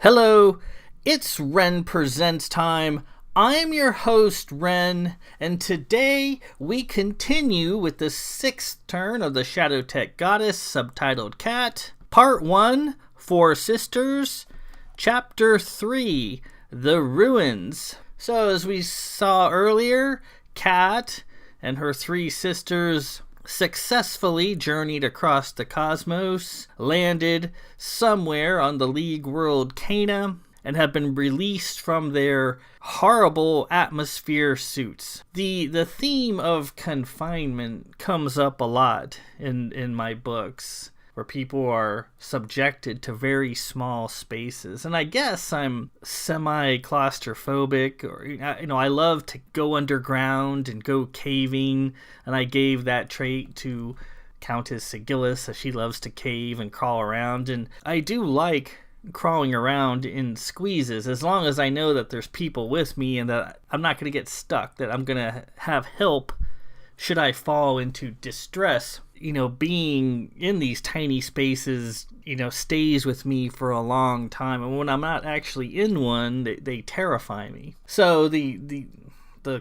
Hello, it's Ren Presents time. I'm your host, Ren, and today we continue with the 6th turn of the Shadow Tech Goddess, subtitled Cat. Part 1, Four Sisters. Chapter 3, The Ruins. So as we saw earlier, Cat and her 3 sisters successfully journeyed across the cosmos, landed somewhere on the League world Cana, and have been released from their horrible atmosphere suits. The theme of confinement comes up a lot in my books, where people are subjected to very small spaces. And I guess I'm semi-claustrophobic, or, I love to go underground and go caving, and I gave that trait to Countess Sigillis, as she loves to cave and crawl around. And I do like crawling around in squeezes, as long as I know that there's people with me and that I'm not going to get stuck, that I'm going to have help should I fall into distress. Being in these tiny spaces, stays with me for a long time. And when I'm not actually in one, they terrify me. So the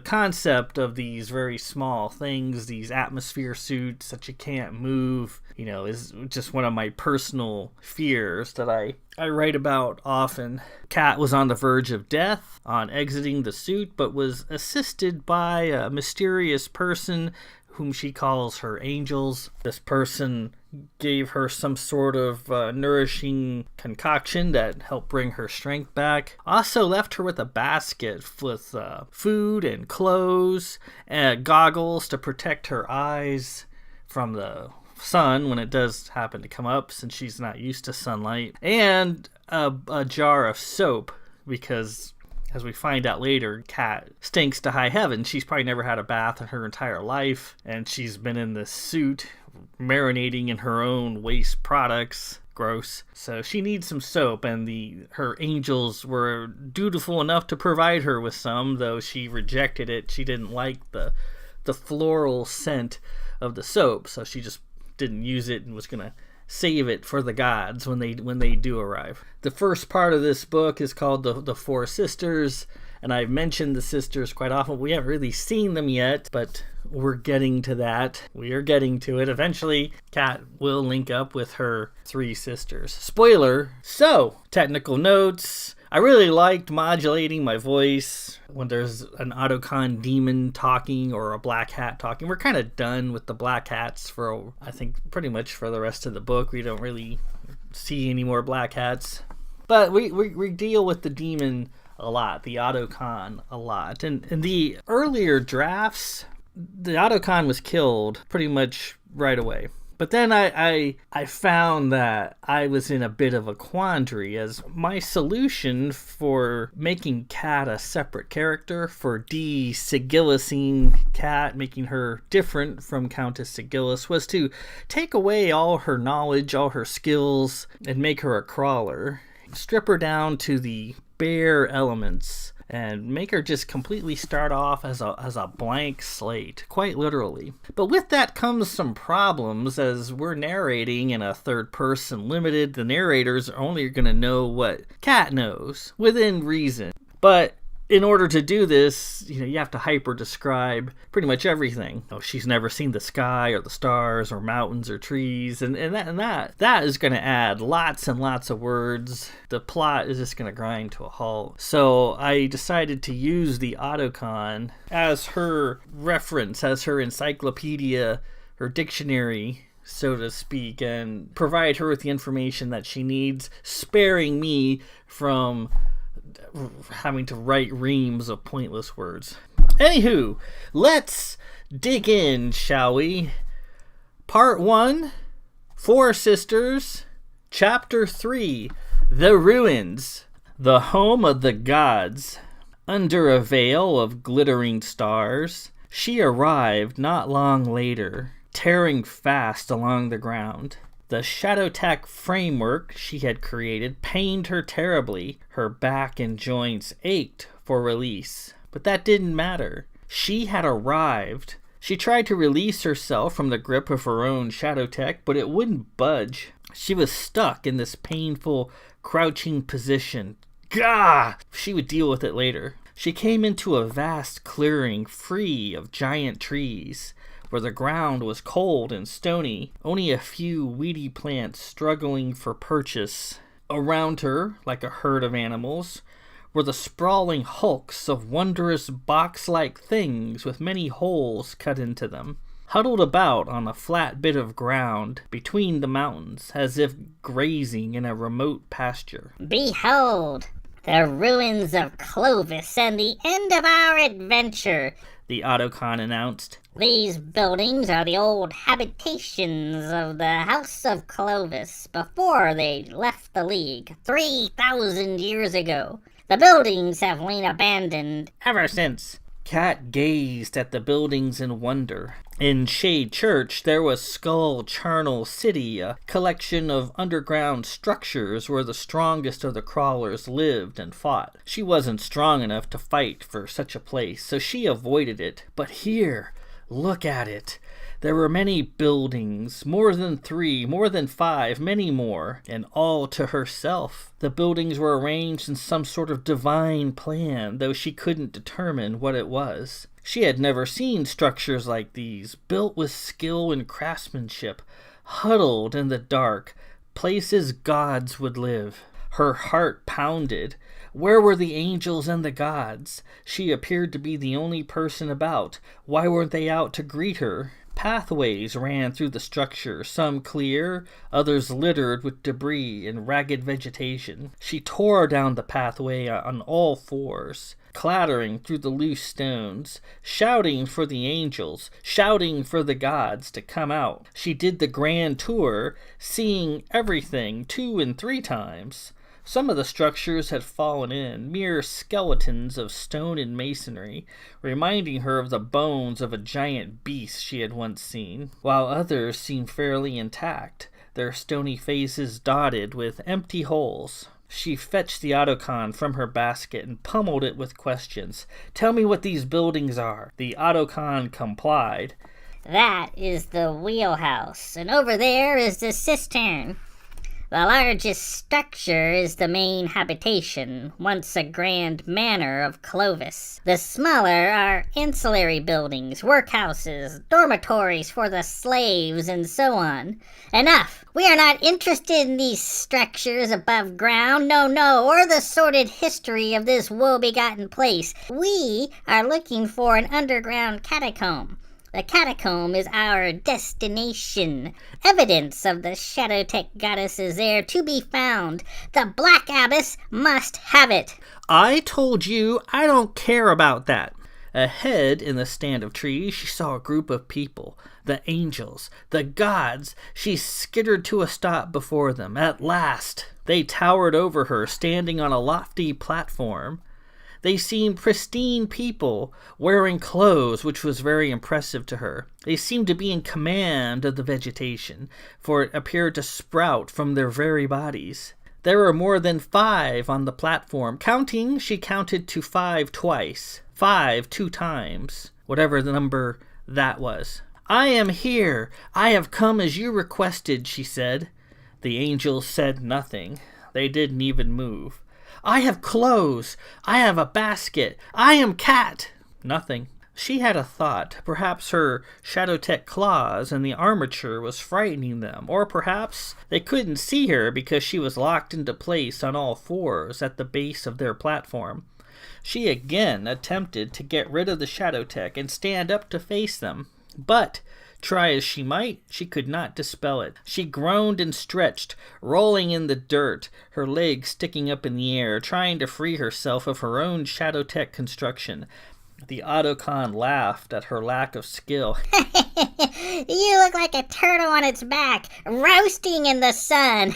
concept of these very small things, these atmosphere suits that you can't move, is just one of my personal fears that I write about often. Kat was on the verge of death on exiting the suit, but was assisted by a mysterious person whom she calls her angels. This person gave her some sort of nourishing concoction that helped bring her strength back. Also left her with a basket with food and clothes and goggles to protect her eyes from the sun when it does happen to come up, since she's not used to sunlight, and a jar of soap, because as we find out later, Kat stinks to high heaven. She's probably never had a bath in her entire life, and she's been in this suit, marinating in her own waste products. Gross. So she needs some soap, and her angels were dutiful enough to provide her with some, though she rejected it. She didn't like the floral scent of the soap, so she just didn't use it and was going to save it for the gods when they do arrive. The first part of this book is called the Four Sisters, and I've mentioned the sisters quite often. We haven't really seen them yet, but we're getting to that. We are getting to it. Eventually, Kat will link up with her 3 sisters. Spoiler. So, technical notes. I really liked modulating my voice when there's an Autocon demon talking or a black hat talking. We're kind of done with the black hats for, I think, pretty much for the rest of the book. We don't really see any more black hats. But we deal with the demon a lot, the Autocon a lot. And in the earlier drafts, the Autocon was killed pretty much right away. But then I found that I was in a bit of a quandary, as my solution for making Kat a separate character, for de-Sigillising Kat, making her different from Countess Sigillis, was to take away all her knowledge, all her skills, and make her a crawler. Strip her down to the bare elements and make her just completely start off as a blank slate, quite literally. But with that comes some problems, as we're narrating in a third person limited. The narrators are only going to know what Kat knows, within reason. But in order to do this, you have to hyper describe pretty much everything. She's never seen the sky or the stars or mountains or trees, and that is going to add lots and lots of words. The plot is just going to grind to a halt. So I decided to use the Autocon as her reference, as her encyclopedia, her dictionary, so to speak, and provide her with the information that she needs, sparing me from having to write reams of pointless words. Anywho, let's dig in, shall we? Part 1, Four Sisters, Chapter 3, The Ruins, the home of the gods. Under a veil of glittering stars, she arrived not long later, tearing fast along the ground. The Shadowtech framework she had created pained her terribly. Her back and joints ached for release. But that didn't matter. She had arrived. She tried to release herself from the grip of her own Shadowtech, but it wouldn't budge. She was stuck in this painful, crouching position. Gah! She would deal with it later. She came into a vast clearing free of giant trees, where the ground was cold and stony, only a few weedy plants struggling for purchase. Around her, like a herd of animals, were the sprawling hulks of wondrous box-like things with many holes cut into them, huddled about on a flat bit of ground between the mountains, as if grazing in a remote pasture. Behold, the ruins of Clovis and the end of our adventure, the Autocon announced. These buildings are the old habitations of the House of Clovis before they left the League 3,000 years ago. The buildings have lain abandoned ever since. Kat gazed at the buildings in wonder. In Shade Church, there was Skull Charnel City, a collection of underground structures where the strongest of the crawlers lived and fought. She wasn't strong enough to fight for such a place, so she avoided it. But here, look at it. There were many buildings, more than 3, more than 5, many more, and all to herself. The buildings were arranged in some sort of divine plan, though she couldn't determine what it was. She had never seen structures like these, built with skill and craftsmanship, huddled in the dark, places gods would live. Her heart pounded. Where were the angels and the gods? She appeared to be the only person about. Why weren't they out to greet her? Pathways ran through the structure, some clear, others littered with debris and ragged vegetation. She tore down the pathway on all fours, clattering through the loose stones, shouting for the angels, shouting for the gods to come out. She did the grand tour, seeing everything 2 and 3 times. Some of the structures had fallen in, mere skeletons of stone and masonry, reminding her of the bones of a giant beast she had once seen, while others seemed fairly intact, their stony faces dotted with empty holes. She fetched the Autocon from her basket and pummeled it with questions. "Tell me what these buildings are." The Autocon complied. "That is the wheelhouse, and over there is the cistern. The largest structure is the main habitation, once a grand manor of Clovis. The smaller are ancillary buildings, workhouses, dormitories for the slaves, and so on. Enough! We are not interested in these structures above ground, no, or the sordid history of this woe-begotten place. We are looking for an underground catacomb. The catacomb is our destination. Evidence of the Shadowtech goddess is there to be found. The Black Abbess must have it." "I told you I don't care about that." Ahead, in the stand of trees, she saw a group of people. The angels, the gods. She skittered to a stop before them. At last, they towered over her, standing on a lofty platform. They seemed pristine people, wearing clothes, which was very impressive to her. They seemed to be in command of the vegetation, for it appeared to sprout from their very bodies. There were more than 5 on the platform. Counting, she counted to 5 twice. 5 2 times, whatever the number that was. "I am here. I have come as you requested," she said. The angels said nothing. They didn't even move. "I have clothes. I have a basket. I am Kat." Nothing. She had a thought. Perhaps her Shadowtech claws and the armature was frightening them, or perhaps they couldn't see her because she was locked into place on all fours at the base of their platform. She again attempted to get rid of the Shadowtech and stand up to face them, but try as she might, she could not dispel it. She groaned and stretched, rolling in the dirt, her legs sticking up in the air, trying to free herself of her own Shadowtech construction. The Autocon laughed at her lack of skill. "You look like a turtle on its back, roasting in the sun."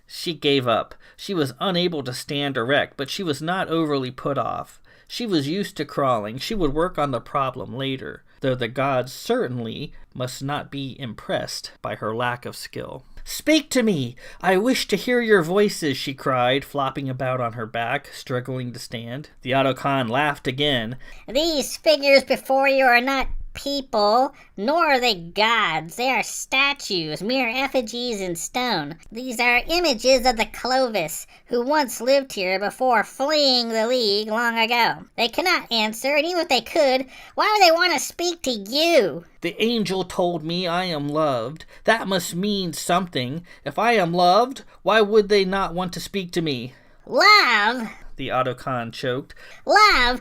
She gave up. She was unable to stand erect, but she was not overly put off. She was used to crawling. She would work on the problem later. though the gods certainly must not be impressed by her lack of skill. "Speak to me! I wish to hear your voices," she cried, flopping about on her back, struggling to stand. The Autocon laughed again. "These figures before you are not people, nor are they gods. They are statues, mere effigies in stone. These are images of the Clovis, who once lived here before fleeing the League long ago. They cannot answer, and even if they could, why would they want to speak to you?" "The angel told me I am loved. That must mean something. If I am loved, why would they not want to speak to me?" "Love?" The Autocon choked. Love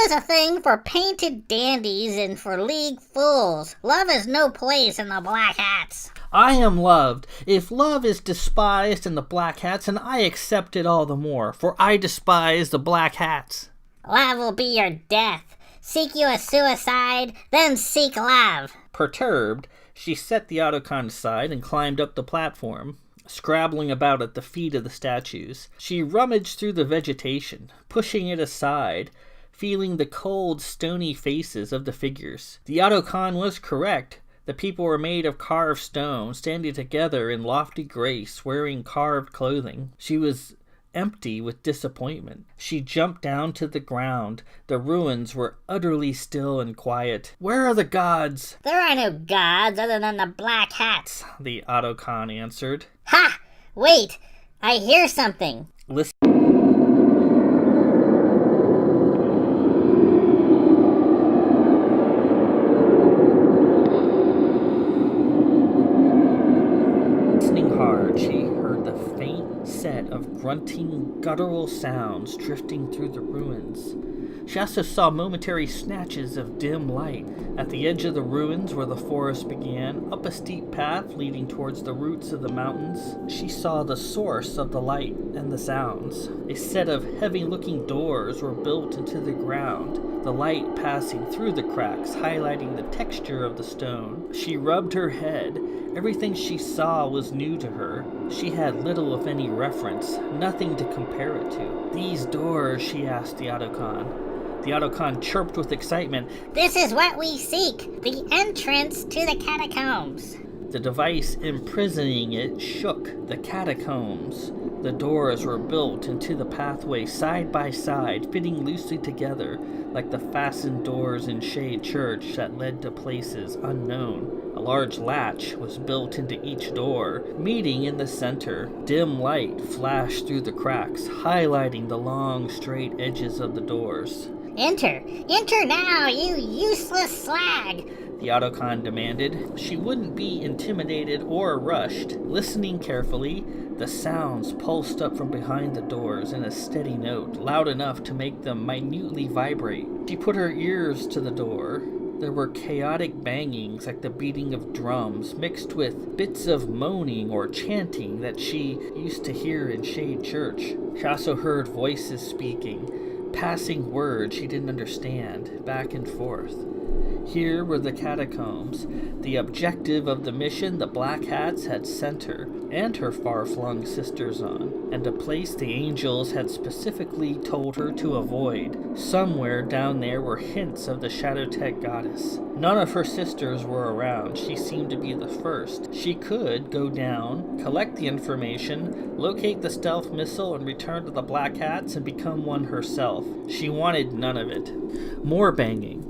is a thing for painted dandies and for league fools. Love has no place in the Black Hats." "I am loved. If love is despised in the Black Hats, and I accept it all the more, for I despise the Black Hats." "Love will be your death. Seek you a suicide, then seek love." Perturbed, she set the Autocon aside and climbed up the platform, scrabbling about at the feet of the statues. She rummaged through the vegetation, pushing it aside, feeling the cold, stony faces of the figures. The Autocon was correct. The people were made of carved stone, standing together in lofty grace, wearing carved clothing. She was empty with disappointment. She jumped down to the ground. The ruins were utterly still and quiet. "Where are the gods?" "There are no gods other than the Black Hats," the Autocon answered. "Ha! Wait! I hear something." Listen. Listening hard, she heard the faint set of grunting, guttural sounds drifting through the ruins. She also saw momentary snatches of dim light. At the edge of the ruins where the forest began, up a steep path leading towards the roots of the mountains, she saw the source of the light and the sounds. A set of heavy-looking doors were built into the ground, the light passing through the cracks, highlighting the texture of the stone. She rubbed her head. Everything she saw was new to her. She had little, if any, reference, nothing to compare it to. "These doors," she asked the Autocon. The Autocon chirped with excitement. "This is what we seek, the entrance to the catacombs." The device imprisoning it shook. The catacombs. The doors were built into the pathway side by side, fitting loosely together, like the fastened doors in Shade Church that led to places unknown. A large latch was built into each door, meeting in the center. Dim light flashed through the cracks, highlighting the long, straight edges of the doors. Enter now, you useless slag!" the Autocon demanded. She wouldn't be intimidated or rushed. Listening carefully, the sounds pulsed up from behind the doors in a steady note, loud enough to make them minutely vibrate. She put her ears to the door. There were chaotic bangings like the beating of drums, mixed with bits of moaning or chanting that she used to hear in Shade Church. She also heard voices speaking, passing words she didn't understand, back and forth. Here were the catacombs, the objective of the mission the Black Hats had sent her and her far-flung sisters on, and a place the angels had specifically told her to avoid. Somewhere down there were hints of the Shadowtech goddess. None of her sisters were around. She seemed to be the first. She could go down, collect the information, locate the stealth missile, and return to the Black Hats and become one herself. She wanted none of it. More banging.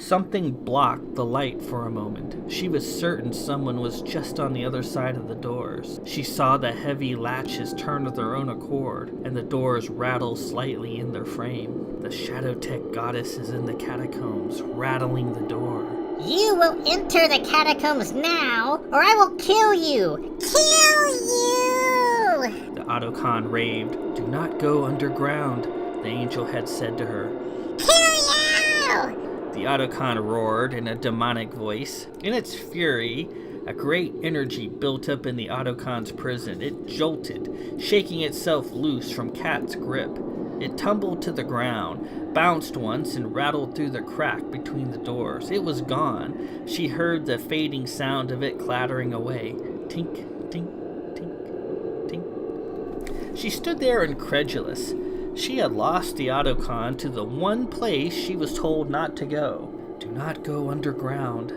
Something blocked the light for a moment. She was certain someone was just on the other side of the doors. She saw the heavy latches turn of their own accord, and the doors rattle slightly in their frame. The Shadowtech goddess is in the catacombs, rattling the door. "You will enter the catacombs now, or I will kill you! Kill you!" The Autocon raved. "Do not go underground," the angel had said to her. "Kill you!" The Autocon roared in a demonic voice. In its fury, a great energy built up in the Autocon's prison. It jolted, shaking itself loose from Cat's grip. It tumbled to the ground, bounced once, and rattled through the crack between the doors. It was gone. She heard the fading sound of it clattering away. Tink, tink, tink, tink. She stood there incredulous. She had lost the Autocon to the one place she was told not to go. Do "Do not go underground.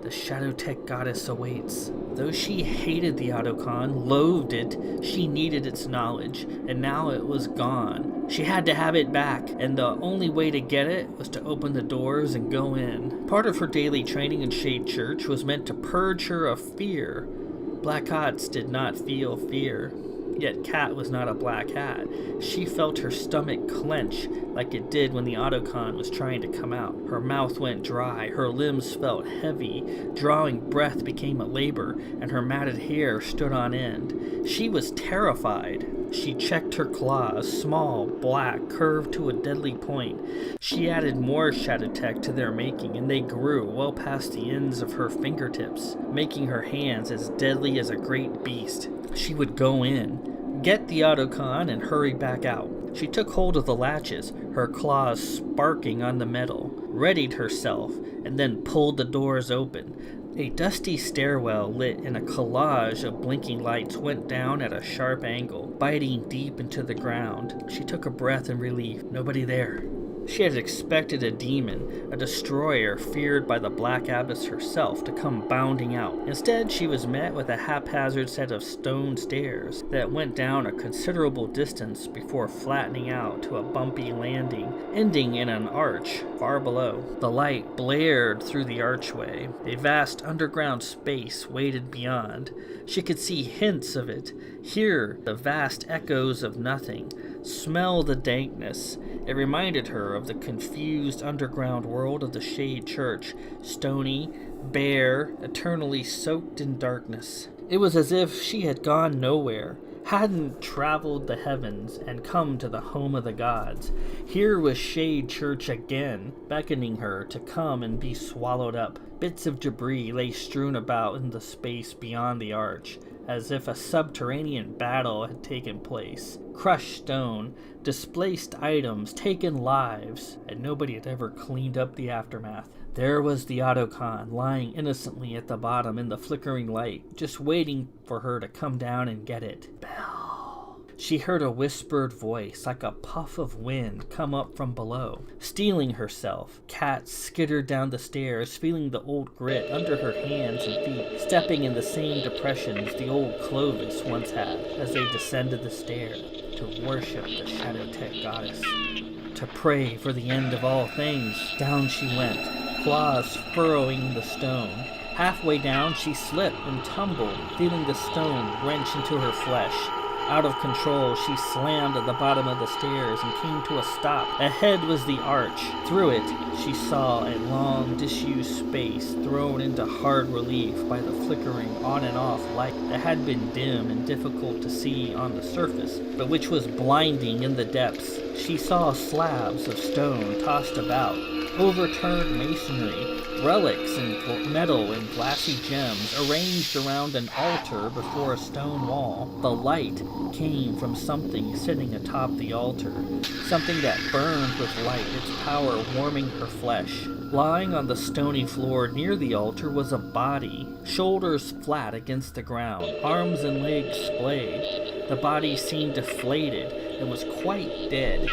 The Shadow Tech goddess awaits." Though she hated the Autocon, loathed it, she needed its knowledge, and now it was gone. She had to have it back, and the only way to get it was to open the doors and go in. Part of her daily training in Shade Church was meant to purge her of fear. Black Cats did not feel fear. Yet Cat was not a black hat. She felt her stomach clench like it did when the Autocon was trying to come out. Her mouth went dry, her limbs felt heavy, drawing breath became a labor, and her matted hair stood on end. She was terrified. She checked her claws, small, black, curved to a deadly point. She added more Shadow Tech to their making, and they grew well past the ends of her fingertips, making her hands as deadly as a great beast. She would go in, get the Autocon, and hurry back out. She took hold of the latches, her claws sparking on the metal, readied herself, and then pulled the doors open. A dusty stairwell lit in a collage of blinking lights went down at a sharp angle, biting deep into the ground. She took a breath in relief. Nobody there. She had expected a demon, a destroyer feared by the Black Abbess herself, to come bounding out. Instead, she was met with a haphazard set of stone stairs that went down a considerable distance before flattening out to a bumpy landing, ending in an arch far below. The light blared through the archway. A vast underground space waited beyond. She could see hints of it, hear the vast echoes of nothing, smell the dankness. It reminded her of the confused underground world of the Shade Church, stony, bare, eternally soaked in darkness. It was as if she had gone nowhere, hadn't traveled the heavens and come to the home of the gods. Here was Shade Church again, beckoning her to come and be swallowed up. Bits of debris lay strewn about in the space beyond the arch, as if a subterranean battle had taken place. Crushed stone, displaced items, taken lives, and nobody had ever cleaned up the aftermath. There was the Autocon, lying innocently at the bottom in the flickering light, just waiting for her to come down and get it. Bell. She heard a whispered voice, like a puff of wind, come up from below. Steeling herself, Cat skittered down the stairs, feeling the old grit under her hands and feet, stepping in the same depressions the old Clovis once had, as they descended the stair to worship the Shadow Tech goddess, to pray for the end of all things. Down she went, claws furrowing the stone. Halfway down, she slipped and tumbled, feeling the stone wrench into her flesh. Out of control, she slammed at the bottom of the stairs and came to a stop. Ahead was the arch. Through it, she saw a long, disused space thrown into hard relief by the flickering on and off light that had been dim and difficult to see on the surface, but which was blinding in the depths. She saw slabs of stone tossed about, overturned masonry, relics in metal and glassy gems arranged around an altar before a stone wall. The light came from something sitting atop the altar, something that burned with light, its power warming her flesh. Lying on the stony floor near the altar was a body, shoulders flat against the ground, arms and legs splayed. The body seemed deflated and was quite dead.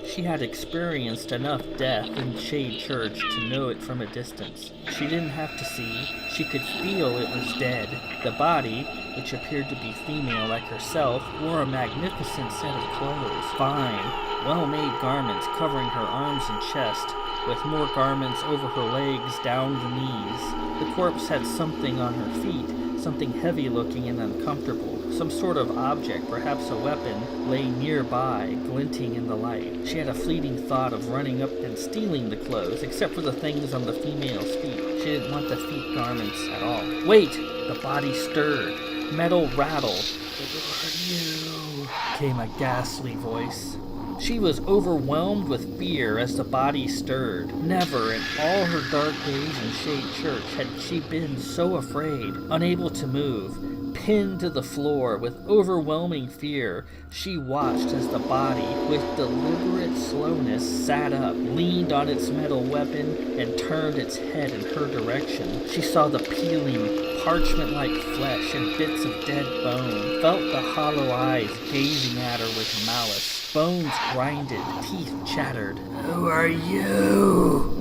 She had experienced enough death in Shade Church to know it from a distance. She didn't have to see, she could feel it was dead. The body, which appeared to be female like herself, wore a magnificent set of clothes. Fine, well-made garments covering her arms and chest, with more garments over her legs down the knees. The corpse had something on her feet, something heavy-looking and uncomfortable. Some sort of object, perhaps a weapon, lay nearby, glinting in the light. She had a fleeting thought of running up and stealing the clothes, except for the things on the female's feet. She didn't want the feet garments at all. Wait! The body stirred. Metal rattled. "Who are you?" came a ghastly voice. She was overwhelmed with fear as the body stirred. Never in all her dark days in Shade Church had she been so afraid, unable to move. Pinned to the floor with overwhelming fear, she watched as the body, with deliberate slowness, sat up, leaned on its metal weapon, and turned its head in her direction. She saw the peeling, parchment-like flesh and bits of dead bone, felt the hollow eyes gazing at her with malice. Bones grinded, teeth chattered. "Who are you?"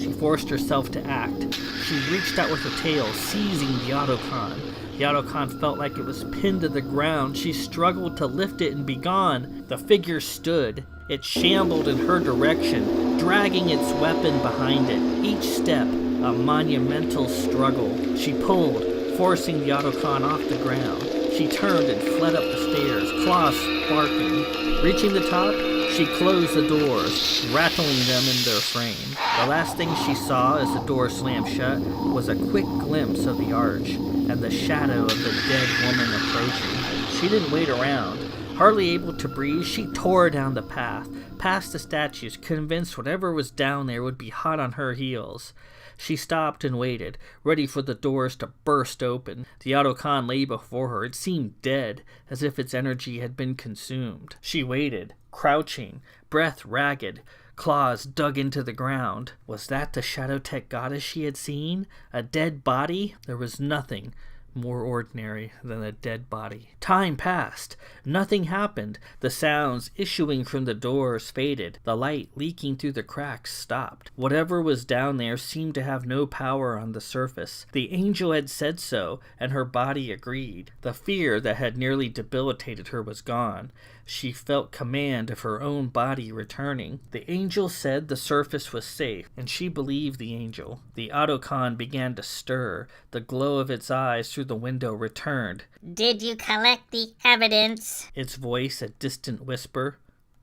She forced herself to act. She reached out with her tail, seizing the Autocon. The Autocon felt like it was pinned to the ground. She struggled to lift it and be gone. The figure stood. It shambled in her direction, dragging its weapon behind it. Each step, a monumental struggle. She pulled, forcing the Autocon off the ground. She turned and fled up the stairs, claws sparking. Reaching the top, she closed the doors, rattling them in their frame. The last thing she saw as the door slammed shut was a quick glimpse of the arch and the shadow of the dead woman approaching. She didn't wait around. Hardly able to breathe, she tore down the path, past the statues, convinced whatever was down there would be hot on her heels. She stopped and waited, ready for the doors to burst open. The Autocon lay before her. It seemed dead, as if its energy had been consumed. She waited, crouching, breath ragged, claws dug into the ground. Was that the Shadow Tech goddess she had seen? A dead body? There was nothing more ordinary than a dead body. Time passed. Nothing happened. The sounds issuing from the doors faded. The light leaking through the cracks stopped. Whatever was down there seemed to have no power on the surface. The angel had said so, and her body agreed. The fear that had nearly debilitated her was gone. She felt command of her own body returning. The angel said the surface was safe, and she believed the angel. The Autocon began to stir. The glow of its eyes through the window returned. Did you collect the evidence? Its voice a distant whisper.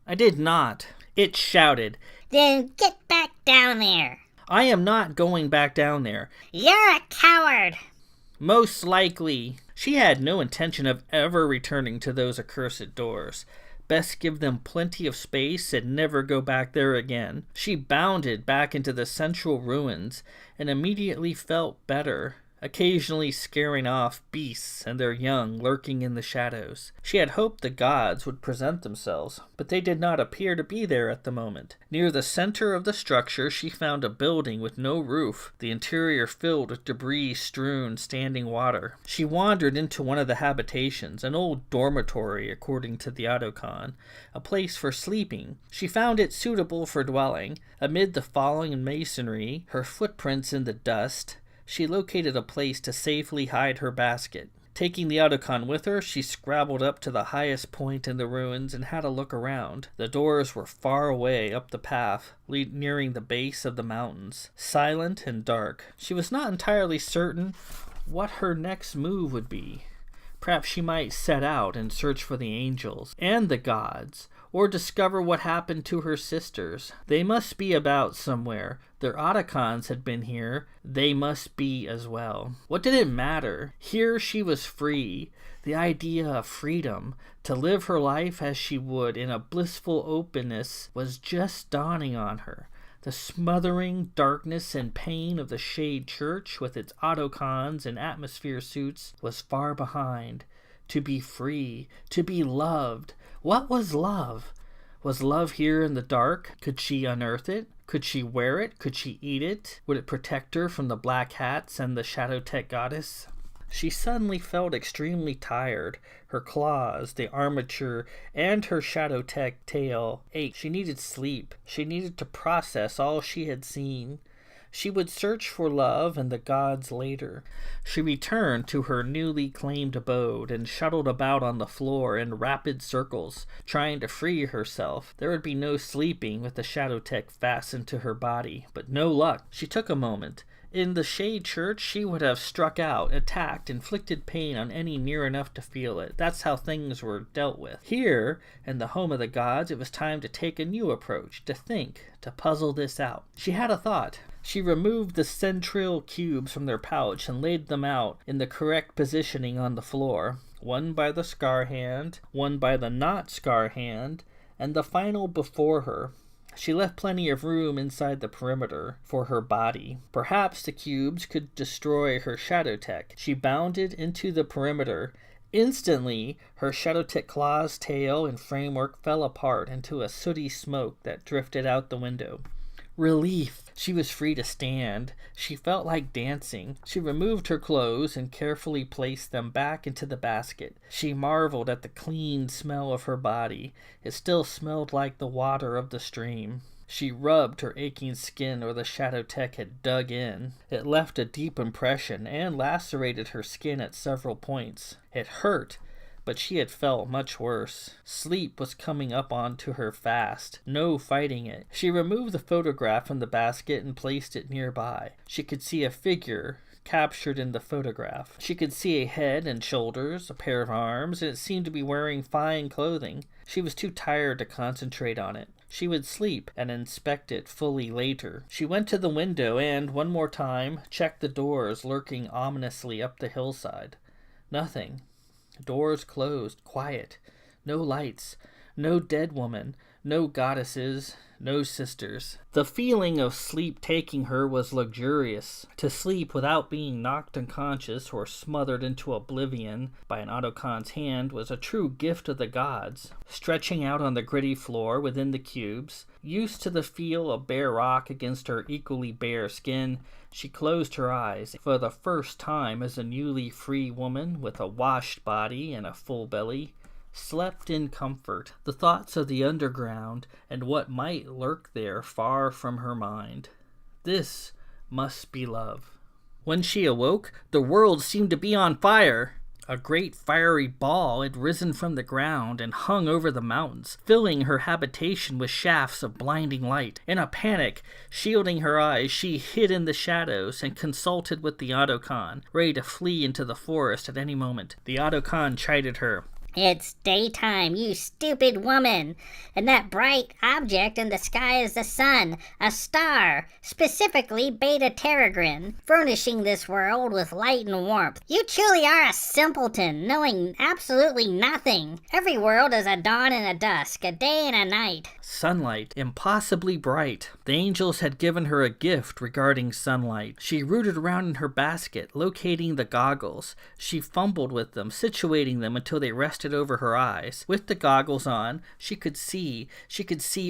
I did not. It shouted. Then get back down there. I am not going back down there. You're a coward. Most likely. She had no intention of ever returning to those accursed doors. Best give them plenty of space and never go back there again. She bounded back into the central ruins and immediately felt better, occasionally scaring off beasts and their young lurking in the shadows. She had hoped the gods would present themselves, but they did not appear to be there at the moment. Near the center of the structure, she found a building with no roof, the interior filled with debris-strewn standing water. She wandered into one of the habitations, an old dormitory according to the Autocon, a place for sleeping. She found it suitable for dwelling. Amid the falling masonry, her footprints in the dust, she located a place to safely hide her basket. Taking the Autocon with her, she scrabbled up to the highest point in the ruins and had a look around. The doors were far away up the path, nearing the base of the mountains, silent and dark. She was not entirely certain what her next move would be. Perhaps she might set out and search for the angels and the gods, or discover what happened to her sisters. They must be about somewhere. Their Autocons had been here. They must be as well. What did it matter? Here she was free. The idea of freedom, to live her life as she would in a blissful openness, was just dawning on her. The smothering darkness and pain of the Shade Church with its Autocons and atmosphere suits was far behind. To be free, to be loved. What was love? Was love here in the dark? Could she unearth it? Could she wear it? Could she eat it? Would it protect her from the black hats and the Shadow Tech goddess? She suddenly felt extremely tired. Her claws, the armature, and her Shadow Tech tail ached. She needed sleep. She needed to process all she had seen. She would search for love and the gods later. She returned to her newly claimed abode and shuttled about on the floor in rapid circles, trying to free herself. There would be no sleeping with the Shadow Tech fastened to her body, but no luck. She took a moment. In the Shade Church, she would have struck out, attacked, inflicted pain on any near enough to feel it. That's how things were dealt with. Here, in the home of the gods, it was time to take a new approach, to think, to puzzle this out. She had a thought. She removed the central cubes from their pouch and laid them out in the correct positioning on the floor. One by the scar hand, one by the not scar hand, and the final before her. She left plenty of room inside the perimeter for her body. Perhaps the cubes could destroy her Shadow Tech. She bounded into the perimeter. Instantly, her Shadow Tech claws, tail, and framework fell apart into a sooty smoke that drifted out the window. Relief! She was free to stand. She felt like dancing. She removed her clothes and carefully placed them back into the basket. She marveled at the clean smell of her body. It still smelled like the water of the stream. She rubbed her aching skin where the shadow tech had dug in. It left a deep impression and lacerated her skin at several points. It hurt, but she had felt much worse. Sleep was coming up onto her fast. No fighting it. She removed the photograph from the basket and placed it nearby. She could see a figure captured in the photograph. She could see a head and shoulders, a pair of arms, and it seemed to be wearing fine clothing. She was too tired to concentrate on it. She would sleep and inspect it fully later. She went to the window and, one more time, checked the doors lurking ominously up the hillside. Nothing. Doors closed, quiet. No lights. No dead woman. No goddesses. No sisters. The feeling of sleep taking her was luxurious. To sleep without being knocked unconscious or smothered into oblivion by an Autocon's hand was a true gift of the gods. Stretching out on the gritty floor within the cubes, used to the feel of bare rock against her equally bare skin, she closed her eyes for the first time as a newly free woman with a washed body and a full belly. Slept in comfort, the thoughts of the underground and what might lurk there far from her mind. This must be love. When she awoke, the world seemed to be on fire. A great fiery ball had risen from the ground and hung over the mountains, filling her habitation with shafts of blinding light. In a panic, shielding her eyes, she hid in the shadows and consulted with the Autocon, ready to flee into the forest at any moment. The Autocon chided her. It's daytime, you stupid woman, and that bright object in the sky is the sun, a star, specifically Beta Terrigen, furnishing this world with light and warmth. You truly are a simpleton, knowing absolutely nothing. Every world is a dawn and a dusk, a day and a night. Sunlight, impossibly bright. The angels had given her a gift regarding sunlight. She rooted around in her basket, locating the goggles. She fumbled with them, situating them until they rested over her eyes. With the goggles on, she could see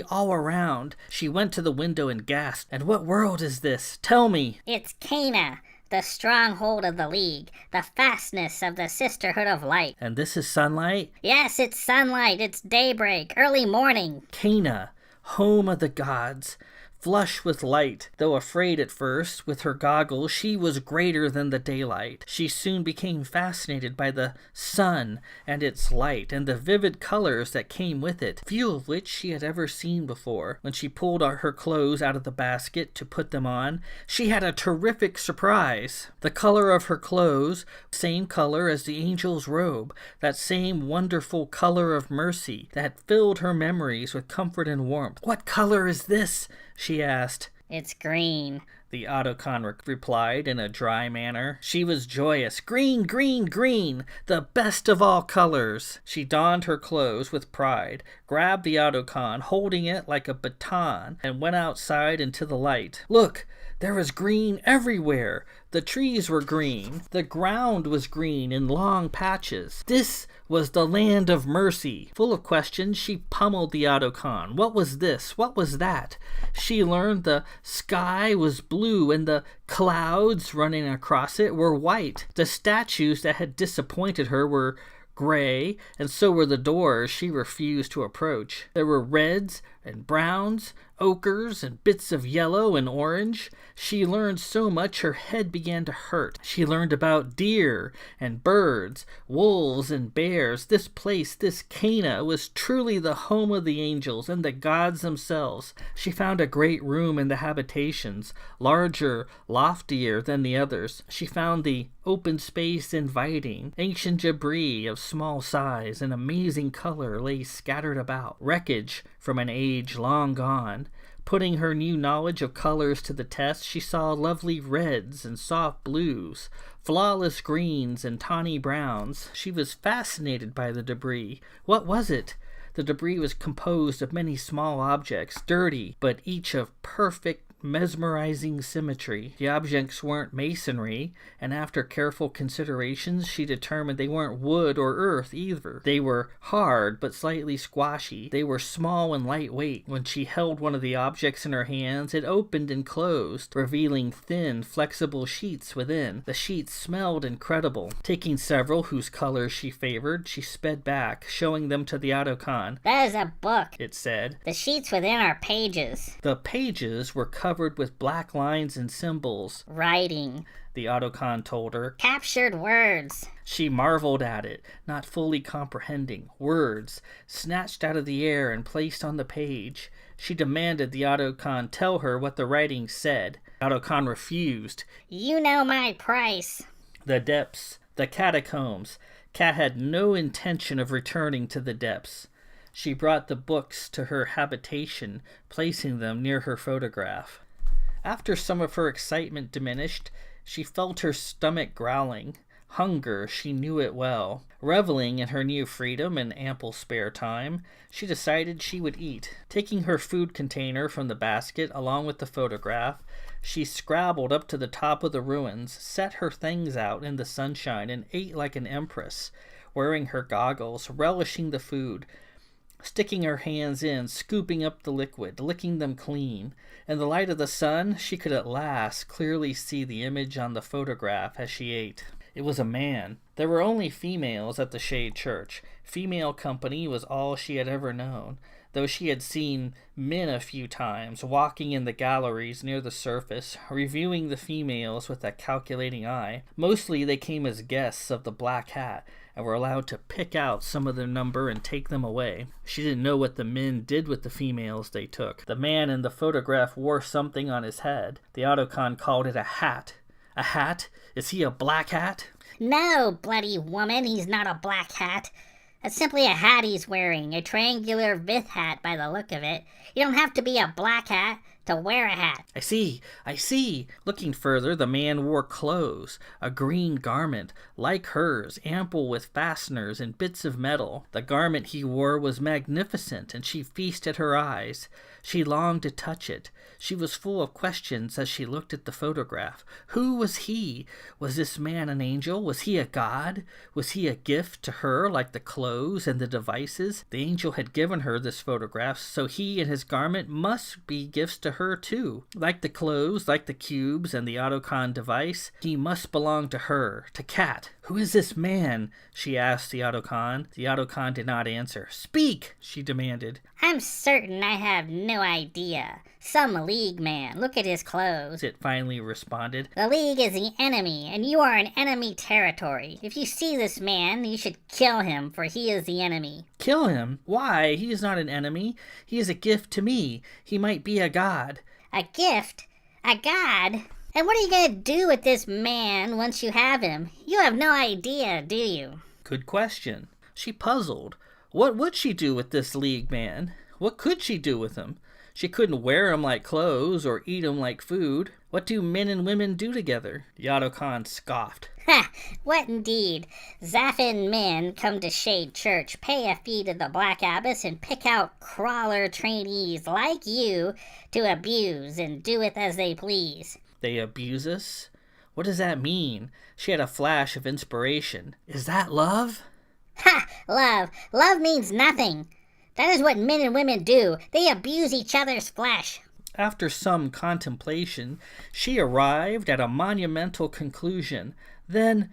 all around. She went to the window and gasped, "And what world is this? Tell me!" It's Cana, the stronghold of the League, the fastness of the Sisterhood of Light. And this is sunlight? Yes, it's sunlight, it's daybreak, early morning. Cana, home of the gods. Flush with light. Though afraid at first, with her goggles, she was greater than the daylight. She soon became fascinated by the sun and its light and the vivid colors that came with it, few of which she had ever seen before. When she pulled her clothes out of the basket to put them on, she had a terrific surprise. The color of her clothes, same color as the angel's robe, that same wonderful color of mercy that filled her memories with comfort and warmth. "What color is this?" she asked. It's green, the Autocon replied in a dry manner. She was joyous. "Green, green, green! The best of all colors!" She donned her clothes with pride, grabbed the Autocon, holding it like a baton, and went outside into the light. Look! There was green everywhere. The trees were green. The ground was green in long patches. This was the land of mercy. Full of questions, she pummeled the Autocon. What was this? What was that? She learned the sky was blue and the clouds running across it were white. The statues that had disappointed her were gray, and so were the doors she refused to approach. There were reds and browns, ochres, and bits of yellow and orange. She learned so much her head began to hurt. She learned about deer and birds, wolves and bears. This place, this Cana, was truly the home of the angels and the gods themselves. She found a great room in the habitations, larger, loftier than the others. She found the open space inviting. Ancient debris of small size and amazing color lay scattered about. Wreckage from an age long gone. Putting her new knowledge of colors to the test, she saw lovely reds and soft blues, flawless greens and tawny browns. She was fascinated by the debris. What was it? The debris was composed of many small objects, dirty, but each of perfect mesmerizing symmetry. The objects weren't masonry, and after careful considerations, she determined they weren't wood or earth either. They were hard but slightly squashy. They were small and lightweight. When she held one of the objects in her hands, it opened and closed, revealing thin, flexible sheets within. The sheets smelled incredible. Taking several whose colors she favored, she sped back, showing them to the Autocon. That is a book, it said. The sheets within are pages. The pages were covered with black lines and symbols. Writing, the Autocon told her. Captured words. She marveled at it, not fully comprehending. Words, snatched out of the air and placed on the page. She demanded the Autocon tell her what the writing said. Autocon refused. You know my price. The depths, the catacombs. Kat had no intention of returning to the depths. She brought the books to her habitation, placing them near her photograph. After some of her excitement diminished, she felt her stomach growling. Hunger, she knew it well. Reveling in her new freedom and ample spare time, she decided she would eat. Taking her food container from the basket along with the photograph, she scrabbled up to the top of the ruins, set her things out in the sunshine, and ate like an empress, wearing her goggles, relishing the food, sticking her hands in, scooping up the liquid, licking them clean. In the light of the sun, she could at last clearly see the image on the photograph as she ate. It was a man. There were only females at the Shade Church. Female company was all she had ever known, though she had seen men a few times, walking in the galleries near the surface, reviewing the females with a calculating eye. Mostly they came as guests of the Black Hat, and were allowed to pick out some of their number and take them away. She didn't know what the men did with the females they took. The man in the photograph wore something on his head. The Autocon called it a hat. A hat? Is he a black hat? No, bloody woman, he's not a black hat. That's simply a hat he's wearing, a triangular Vith hat by the look of it. You don't have to be a black hat to wear a hat. I see. Looking further, the man wore clothes, a green garment, like hers, ample with fasteners and bits of metal. The garment he wore was magnificent, and she feasted her eyes. She longed to touch it. She was full of questions as she looked at the photograph. Who was he? Was this man an angel? Was he a god? Was he a gift to her like the clothes and the devices? The angel had given her this photograph, so he and his garment must be gifts to her too. Like the clothes, like the cubes and the Autocon device, he must belong to her, to Kat. Who is this man? She asked the Autocon. The Autocon did not answer. Speak, she demanded. I'm certain I have no idea. Some League man. Look at his clothes. It finally responded. The League is the enemy, and you are in enemy territory. If you see this man, you should kill him, for he is the enemy. Kill him? Why? He is not an enemy. He is a gift to me. He might be a god. A gift? A god? And what are you going to do with this man once you have him? You have no idea, do you? Good question. She puzzled. What would she do with this League man? What could she do with him? She couldn't wear him like clothes or eat him like food. What do men and women do together? The Autocon scoffed. Ha! What indeed? Zaffin men come to Shade Church, pay a fee to the Black Abbess, and pick out crawler trainees like you to abuse and do with as they please. They abuse us? What does that mean? She had a flash of inspiration. Is that love? Ha! Love. Love means nothing. That is what men and women do. They abuse each other's flesh. After some contemplation, she arrived at a monumental conclusion. Then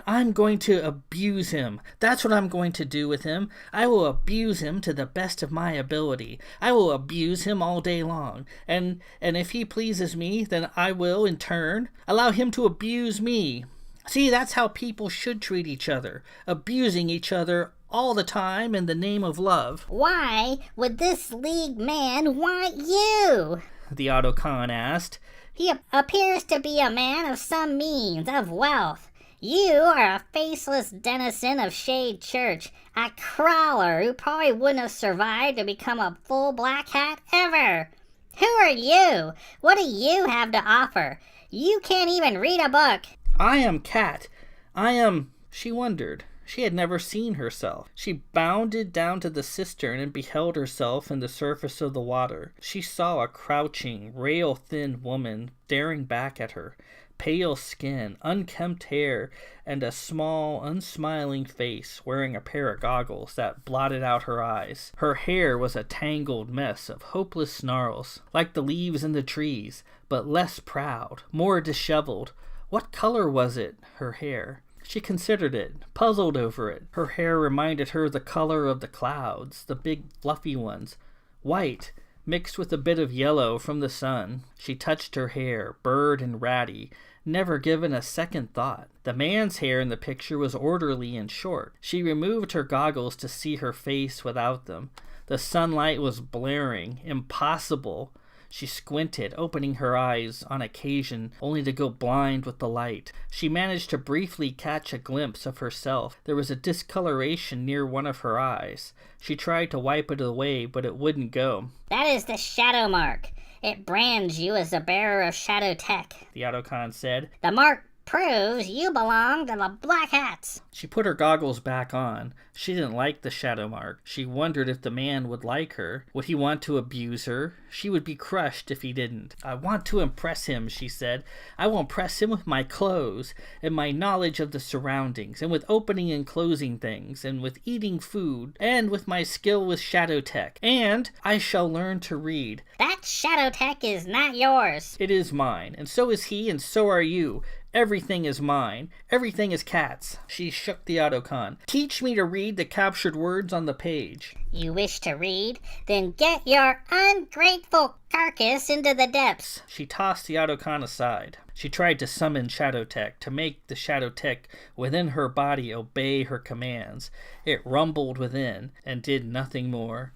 I'm going to abuse him. That's what I'm going to do with him. I will abuse him to the best of my ability. I will abuse him all day long. And if he pleases me, then I will, in turn, allow him to abuse me. See, that's how people should treat each other, abusing each other all the time in the name of love. Why would this League man want you? The Autocon asked. He appears to be a man of some means, of wealth. You are a faceless denizen of Shade Church, a crawler who probably wouldn't have survived to become a full black hat ever. Who are you? What do you have to offer? You can't even read a book. I am Kat. She wondered. She had never seen herself. She bounded down to the cistern and beheld herself in the surface of the water. She saw a crouching, rail-thin woman staring back at her. Pale skin, unkempt hair, and a small, unsmiling face, wearing a pair of goggles that blotted out her eyes. Her hair was a tangled mess of hopeless snarls, like the leaves in the trees, but less proud, more disheveled. What color was it, her hair? She considered it, puzzled over it. Her hair reminded her the color of the clouds, the big fluffy ones. White, mixed with a bit of yellow from the sun. She touched her hair, bird and ratty, never given a second thought. The man's hair in the picture was orderly and short. She removed her goggles to see her face without them. The sunlight was blaring, impossible. She squinted, opening her eyes on occasion, only to go blind with the light. She managed to briefly catch a glimpse of herself. There was a discoloration near one of her eyes. She tried to wipe it away, but it wouldn't go. That is the shadow mark. It brands you as a bearer of shadow tech, the Autocon said. The mark proves you belong to the Black Hats. She put her goggles back on. She didn't like the shadow mark. She wondered if the man would like her. Would he want to abuse her? She would be crushed if he didn't. I want to impress him, she said. I will impress him with my clothes, and my knowledge of the surroundings, and with opening and closing things, and with eating food, and with my skill with shadow tech. And I shall learn to read. That shadow tech is not yours. It is mine, and so is he, and so are you. Everything is mine. Everything is Cat's. She shook the Autocon. Teach me to read the captured words on the page. You wish to read? Then get your ungrateful carcass into the depths. She tossed the Autocon aside. She tried to summon Shadow Tech, to make the Shadow Tech within her body obey her commands. It rumbled within, and did nothing more.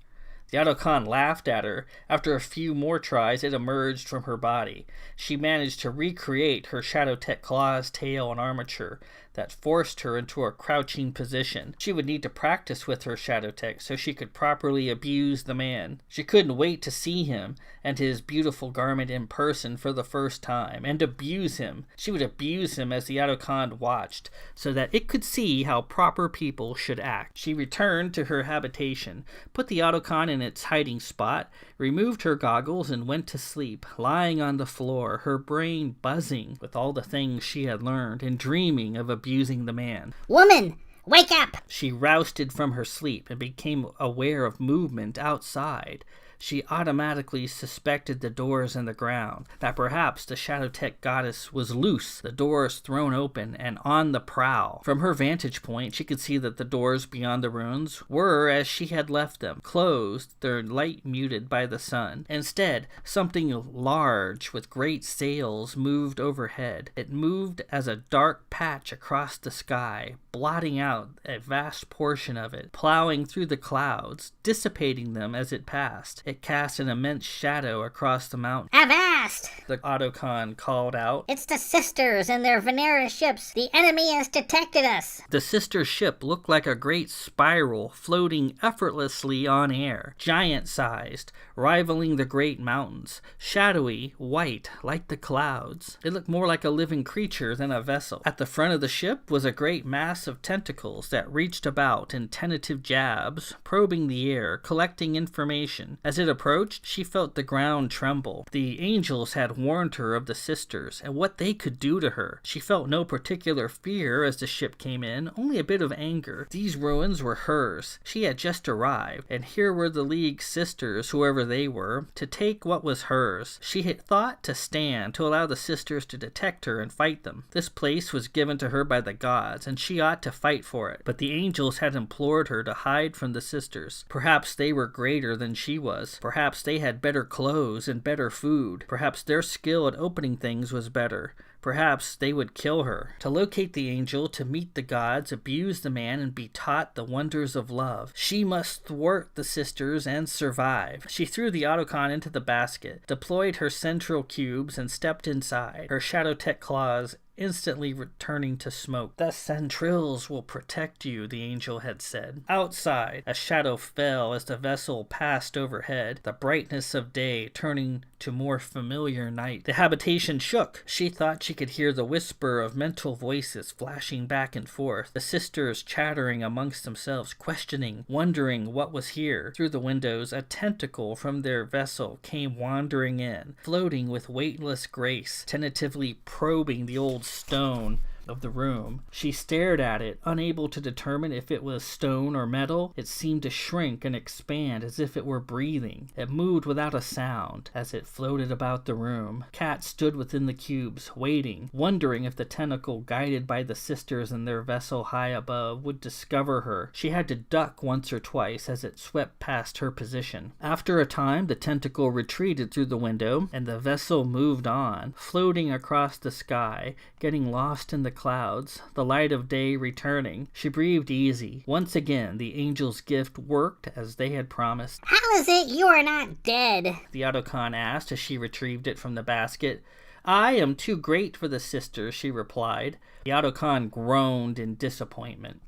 The Autocon laughed at her. After a few more tries, it emerged from her body. She managed to recreate her Shadow Tech claws, tail, and armature that forced her into a crouching position. She would need to practice with her Shadow Tech so she could properly abuse the man. She couldn't wait to see him and his beautiful garment in person for the first time, and abuse him. She would abuse him as the Autocon watched, so that it could see how proper people should act. She returned to her habitation, put the Autocon in its hiding spot, removed her goggles, and went to sleep, lying on the floor, her brain buzzing with all the things she had learned, and dreaming of abusing the man. Woman, wake up! She roused from her sleep and became aware of movement outside. She automatically suspected the doors in the ground, that perhaps the Shadow Tech goddess was loose, the doors thrown open and on the prowl. From her vantage point, she could see that the doors beyond the ruins were as she had left them, closed, their light muted by the sun. Instead, something large with great sails moved overhead. It moved as a dark patch across the sky, blotting out a vast portion of it, plowing through the clouds, dissipating them as it passed. It cast an immense shadow across the mountain. Avast! The Autocon called out. It's the sisters and their Venera ships. The enemy has detected us. The sister ship looked like a great spiral floating effortlessly on air, giant-sized, rivaling the great mountains, shadowy, white, like the clouds. It looked more like a living creature than a vessel. At the front of the ship was a great mass of tentacles that reached about in tentative jabs, probing the air, collecting information. As it approached, she felt the ground tremble. The angels had warned her of the sisters and what they could do to her. She felt no particular fear as the ship came in, only a bit of anger. These ruins were hers. She had just arrived, and here were the League's sisters, whoever they were, to take what was hers. She had thought to stand, to allow the sisters to detect her and fight them. This place was given to her by the gods, and she ought to fight for it. But the angels had implored her to hide from the sisters. Perhaps they were greater than she was. Perhaps they had better clothes and better food. Perhaps their skill at opening things was better. Perhaps they would kill her. To locate the angel, to meet the gods, abuse the man, and be taught the wonders of love. She must thwart the sisters and survive. She threw the Autocon into the basket, deployed her central cubes, and stepped inside, her Shadow Tech claws instantly returning to smoke. The Centrils will protect you, the angel had said. Outside, a shadow fell as the vessel passed overhead, the brightness of day turning to more familiar night. The habitation shook. She thought she could hear the whisper of mental voices flashing back and forth, the sisters chattering amongst themselves, questioning, wondering what was here. Through the windows, a tentacle from their vessel came wandering in, floating with weightless grace, tentatively probing the old stone of the room. She stared at it, unable to determine if it was stone or metal. It seemed to shrink and expand as if it were breathing. It moved without a sound as it floated about the room. Kat stood within the cubes, waiting, wondering if the tentacle, guided by the sisters in their vessel high above, would discover her. She had to duck once or twice as it swept past her position. After a time, the tentacle retreated through the window, and the vessel moved on, floating across the sky, getting lost in the clouds, the light of day returning. She breathed easy. Once again, the angel's gift worked as they had promised. How is it you are not dead? The Autocon asked as she retrieved it from the basket. I am too great for the sisters, she replied. The Autocon groaned in disappointment.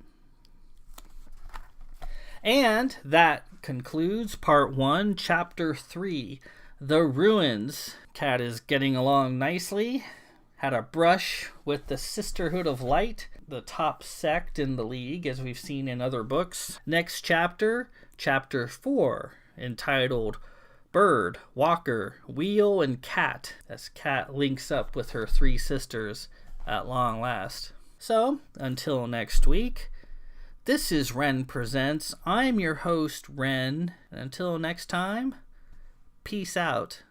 And that concludes Part 1, Chapter 3, The Ruins. Kat is getting along nicely. Had a brush with the Sisterhood of Light, the top sect in the League, as we've seen in other books. Next chapter, Chapter 4, entitled Bird, Walker, Wheel, and Cat, as Kat links up with her three sisters at long last. So, until next week, this is Ren Presents. I'm your host, Ren. Until next time, peace out.